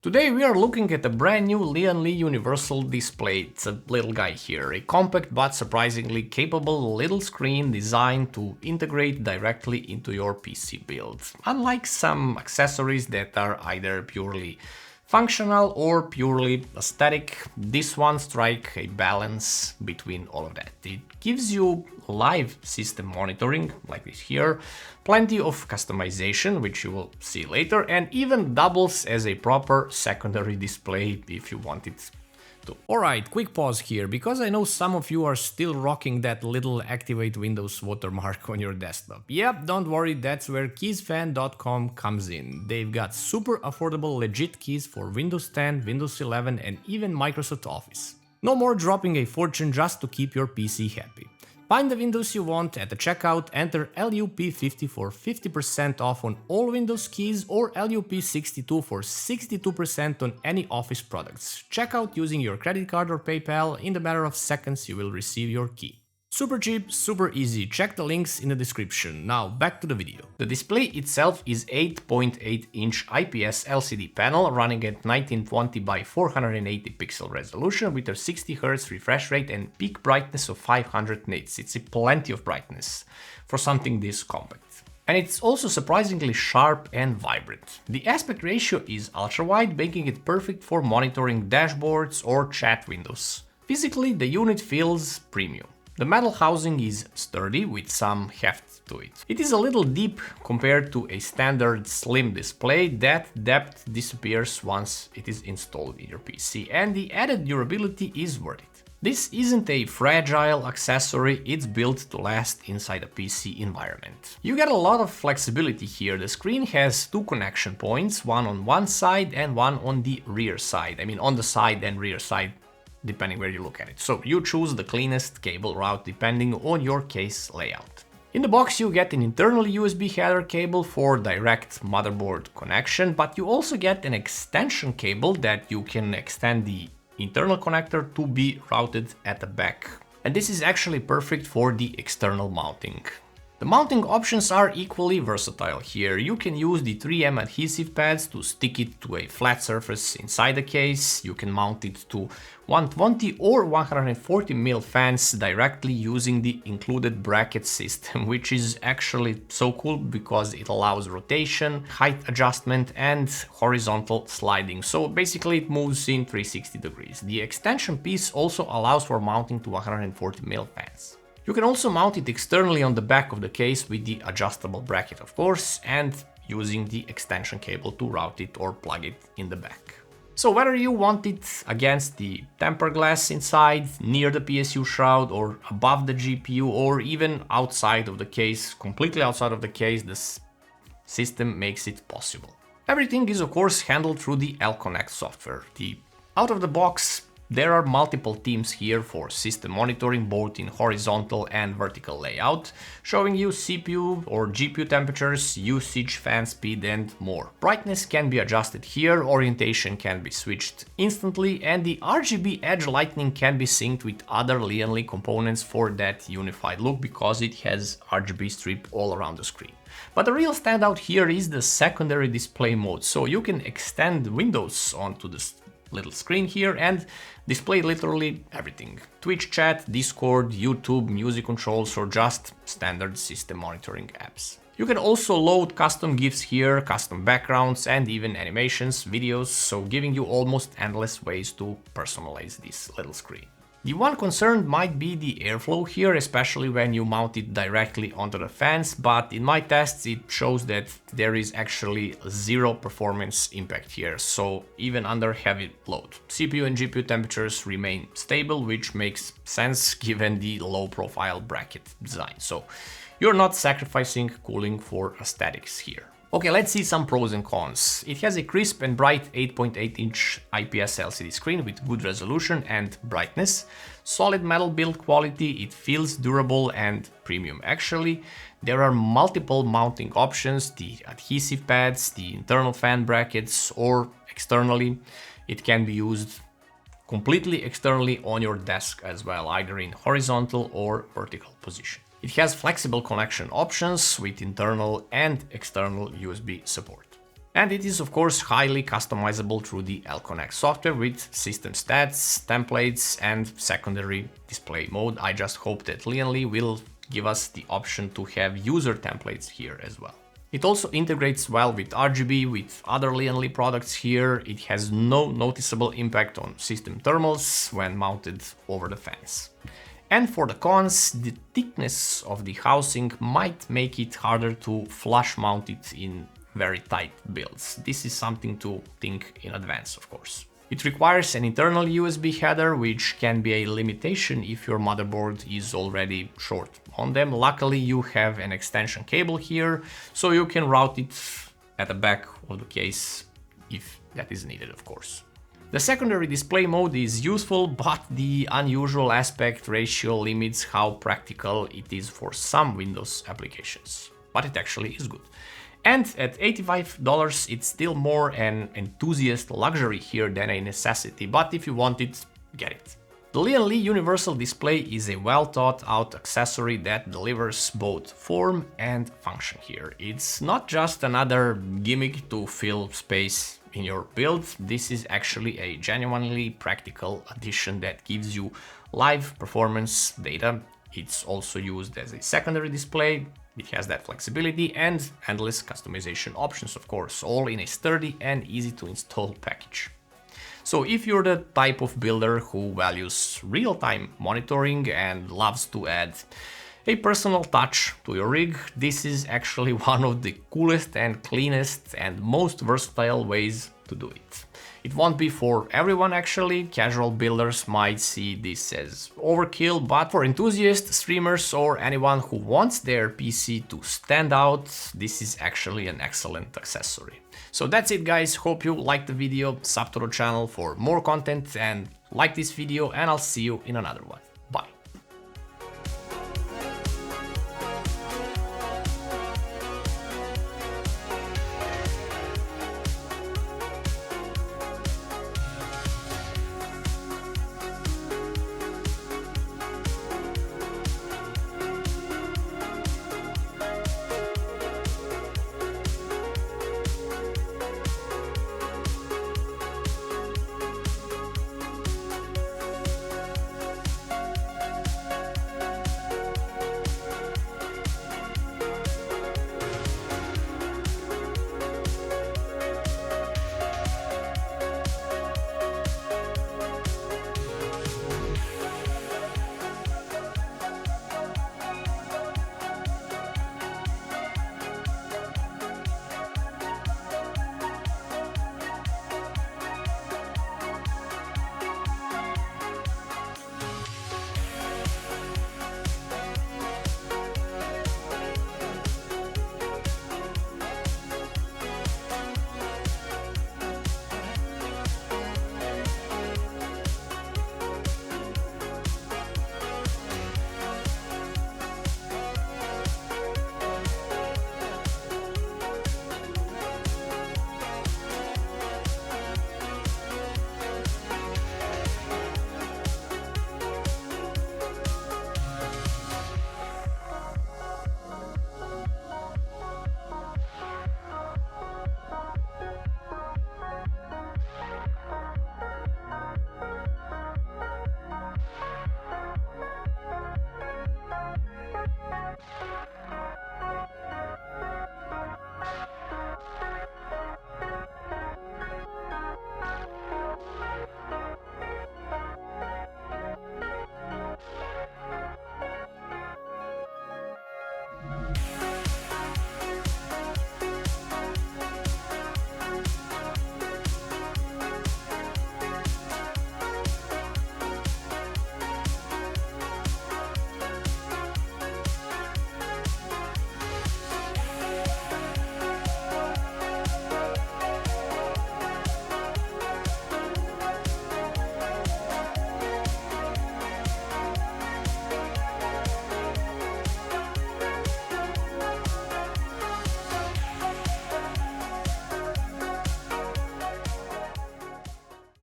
Today we are looking at a brand new Lian Li universal display. It's a little guy here, a compact but surprisingly capable little screen designed to integrate directly into your PC build. Unlike some accessories that are either purely functional or purely aesthetic, this one strikes a balance between all of that. It gives you live system monitoring, like this here, plenty of customization, which you will see later, and even doubles as a proper secondary display if you want it to. Alright, quick pause here, because I know some of you are still rocking that little activate Windows watermark on your desktop. Yep, don't worry, that's where keysfan.com comes in. They've got super affordable legit keys for Windows 10, Windows 11 and even Microsoft Office. No more dropping a fortune just to keep your PC happy. Find the Windows you want at the checkout, enter LUP50 for 50% off on all Windows keys or LUP62 for 62% on any Office products. Check out using your credit card or PayPal, in the matter of seconds you will receive your key. Super cheap, super easy, check the links in the description. Now back to the video. The display itself is 8.8-inch IPS LCD panel running at 1920 by 480 pixel resolution with a 60 Hz refresh rate and peak brightness of 500 nits. It's plenty of brightness for something this compact. And it's also surprisingly sharp and vibrant. The aspect ratio is ultra-wide, making it perfect for monitoring dashboards or chat windows. Physically, the unit feels premium. The metal housing is sturdy with some heft to it. It is a little deep compared to a standard slim display. That depth disappears once it is installed in your PC, and the added durability is worth it. This isn't a fragile accessory, it's built to last inside a PC environment. You get a lot of flexibility here. The screen has two connection points, one on one side and one on the rear side. I mean on the side and rear side, depending where you look at it. So you choose the cleanest cable route depending on your case layout. In the box you get an internal USB header cable for direct motherboard connection, but you also get an extension cable that you can extend the internal connector to be routed at the back. And this is actually perfect for the external mounting. The mounting options are equally versatile here. You can use the 3M adhesive pads to stick it to a flat surface inside the case. You can mount it to 120 or 140 mm fans directly using the included bracket system, which is actually so cool because it allows rotation, height adjustment and horizontal sliding. So basically it moves in 360 degrees. The extension piece also allows for mounting to 140 mm fans. You can also mount it externally on the back of the case with the adjustable bracket, of course, and using the extension cable to route it or plug it in the back. So whether you want it against the tempered glass inside, near the PSU shroud, or above the GPU, or even outside of the case, completely outside of the case, this system makes it possible. Everything is of course handled through the L-Connect software. Out of the box, there are multiple themes here for system monitoring, both in horizontal and vertical layout, showing you CPU or GPU temperatures, usage, fan speed and more. Brightness can be adjusted here, orientation can be switched instantly, and the RGB edge lighting can be synced with other Lian Li components for that unified look because it has RGB strip all around the screen. But the real standout here is the secondary display mode, so you can extend Windows onto this little screen here and display literally everything. Twitch chat, Discord, YouTube, music controls or just standard system monitoring apps. You can also load custom GIFs here, custom backgrounds and even animations, videos, so giving you almost endless ways to personalize this little screen. The one concern might be the airflow here, especially when you mount it directly onto the fans, but in my tests it shows that there is actually zero performance impact here, so even under heavy load. CPU and GPU temperatures remain stable, which makes sense given the low profile bracket design, so you're not sacrificing cooling for aesthetics here. Okay, let's see some pros and cons. It has a crisp and bright 8.8-inch IPS LCD screen with good resolution and brightness, solid metal build quality, it feels durable and premium actually. There are multiple mounting options, the adhesive pads, the internal fan brackets, or externally. It can be used completely externally on your desk as well, either in horizontal or vertical position. It has flexible connection options with internal and external USB support. And it is of course highly customizable through the L-Connect software with system stats, templates and secondary display mode. I just hope that Lian Li will give us the option to have user templates here as well. It also integrates well with RGB, with other Lian Li products here. It has no noticeable impact on system thermals when mounted over the fans. And for the cons, the thickness of the housing might make it harder to flush mount it in very tight builds. This is something to think in advance, of course. It requires an internal USB header, which can be a limitation if your motherboard is already short on them. Luckily, you have an extension cable here, so you can route it at the back of the case if that is needed, of course. The secondary display mode is useful, but the unusual aspect ratio limits how practical it is for some Windows applications. But it actually is good. And at $85, it's still more an enthusiast luxury here than a necessity, but if you want it, get it. The Lian Li Universal Display is a well-thought-out accessory that delivers both form and function here. It's not just another gimmick to fill space in your build. This is actually a genuinely practical addition that gives you live performance data. It's also used as a secondary display. It has that flexibility and endless customization options, of course, all in a sturdy and easy to install package. So if you're the type of builder who values real-time monitoring and loves to add a personal touch to your rig, this is actually one of the coolest and cleanest and most versatile ways to do it. It won't be for everyone actually. Casual builders might see this as overkill, but for enthusiasts, streamers or anyone who wants their PC to stand out, this is actually an excellent accessory. So that's it guys, hope you liked the video, sub to the channel for more content and like this video and I'll see you in another one.